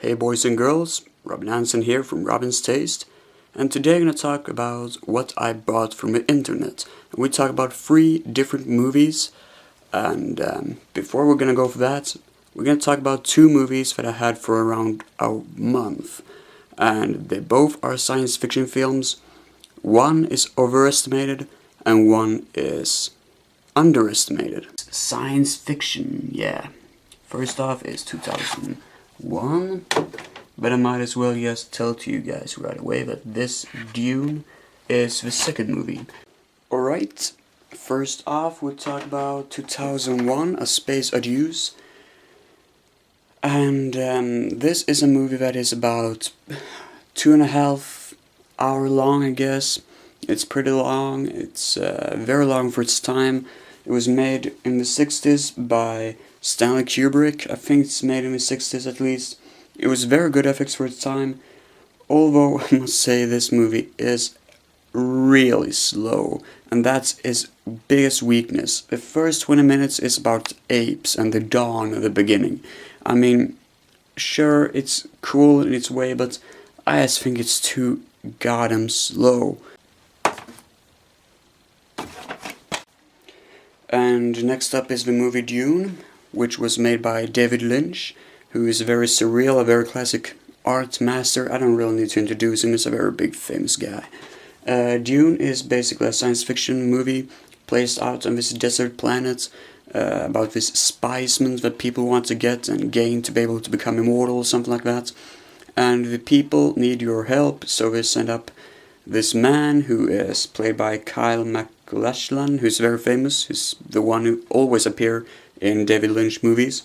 Hey boys and girls, Robin here from RobinsTaste, and today I'm going to talk about what I bought from the internet. We talk about 3 different movies, and before we're going to go for that, we're going to talk about 2 movies that I had for around a month, and they both are science fiction films. One is overestimated, and one is underestimated. Science fiction, yeah. First off is 2001, but I might as well just tell to you guys right away that this Dune is the second movie. Alright, first off we'll talk about 2001, A Space Adieux. And this is a movie that is about 2.5 hour long, I guess. It's pretty long, it's very long for its time. It was made in the 60s by Stanley Kubrick. I think it's made in the 60s at least. It was very good effects for its time, although I must say this movie is really slow, and that's its biggest weakness. The first 20 minutes is about apes and the dawn at the beginning. I mean, sure, it's cool in its way, but I just think it's too goddamn slow. And next up is the movie Dune, which was made by David Lynch, who is very surreal, a very classic art master. I don't really need to introduce him, he's a very big famous guy. Dune is basically a science fiction movie placed out on this desert planet about this spiceman that people want to get and gain to be able to become immortal or something like that. And the people need your help, so they send up this man who is played by Kyle MacLachlan, who's very famous, who's the one who always appears in David Lynch movies.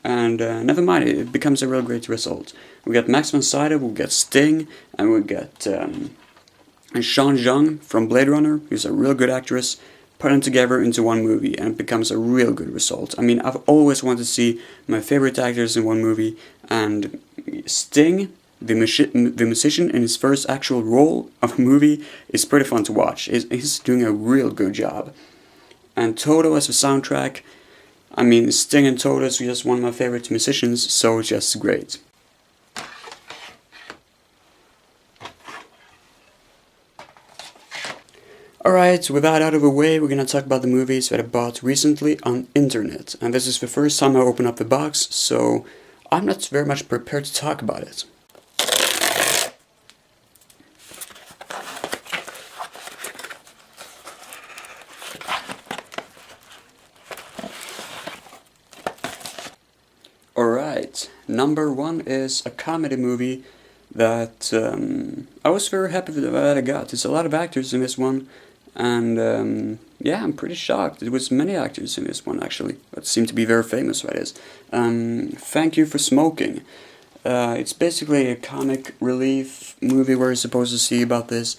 And never mind, it becomes a real great result. We got Max von Sydow, we got Sting, and we got Sean Young from Blade Runner, who's a real good actress, put them together into one movie, and it becomes a real good result. I mean, I've always wanted to see my favorite actors in one movie, and Sting, the musician in his first actual role of a movie, is pretty fun to watch. He's doing a real good job. And Toto as the soundtrack, I mean, Sting and Toto is just one of my favorite musicians, so it's just great. Alright, with that out of the way, we're gonna talk about the movies that I bought recently on internet. And this is the first time I open up the box, so I'm not very much prepared to talk about it. Alright, number 1 is a comedy movie that I was very happy that I got. There's a lot of actors in this one, and yeah, I'm pretty shocked. There was many actors in this one actually, that seem to be very famous, that is. Thank You for Smoking. It's basically a comic relief movie where you're supposed to see about this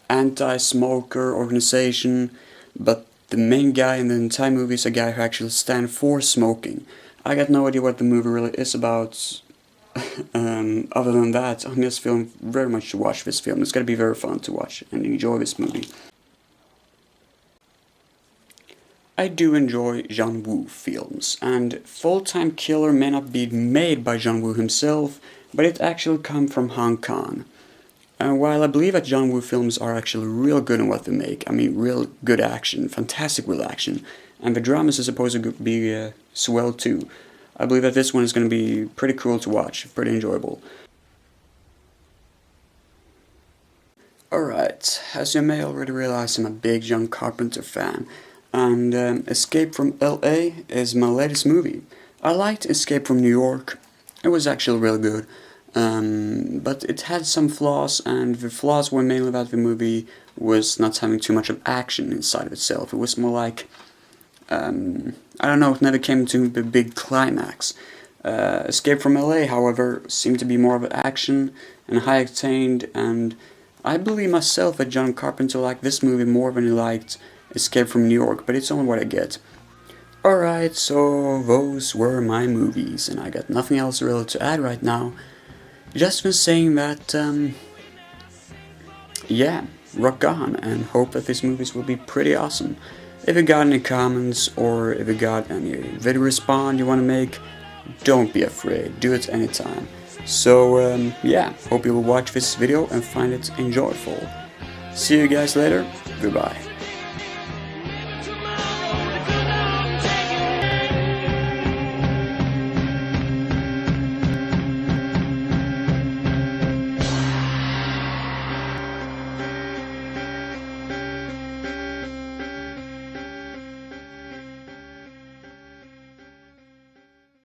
anti-smoker organization, but the main guy in the entire movie is a guy who actually stands for smoking. I got no idea what the movie really is about. Other than that, I'm just feeling very much to watch this film. It's gonna be very fun to watch and enjoy this movie. I do enjoy John Woo films, and Full-Time Killer may not be made by John Woo himself, but it actually comes from Hong Kong. And while I believe that John Woo films are actually real good in what they make, I mean real good action, fantastic real action, and the dramas are supposed to be swell too. I believe that this one is going to be pretty cool to watch, pretty enjoyable. Alright, as you may already realize, I'm a big John Carpenter fan, and Escape from LA is my latest movie. I liked Escape from New York, it was actually real good, but it had some flaws, and the flaws were mainly that the movie was not having too much of action inside of itself. It was more like, I don't know, it never came to the big climax. Escape from LA, however, seemed to be more of an action and high-octaned, and I believe myself that John Carpenter liked this movie more than he liked Escape from New York, but it's only what I get. Alright, so those were my movies, and I got nothing else really to add right now. Just been saying that, yeah, rock on, and hope that these movies will be pretty awesome. If you got any comments, or if you got any video response you want to make, don't be afraid, do it anytime. So yeah, hope you'll watch this video and find it enjoyable. See you guys later. Goodbye.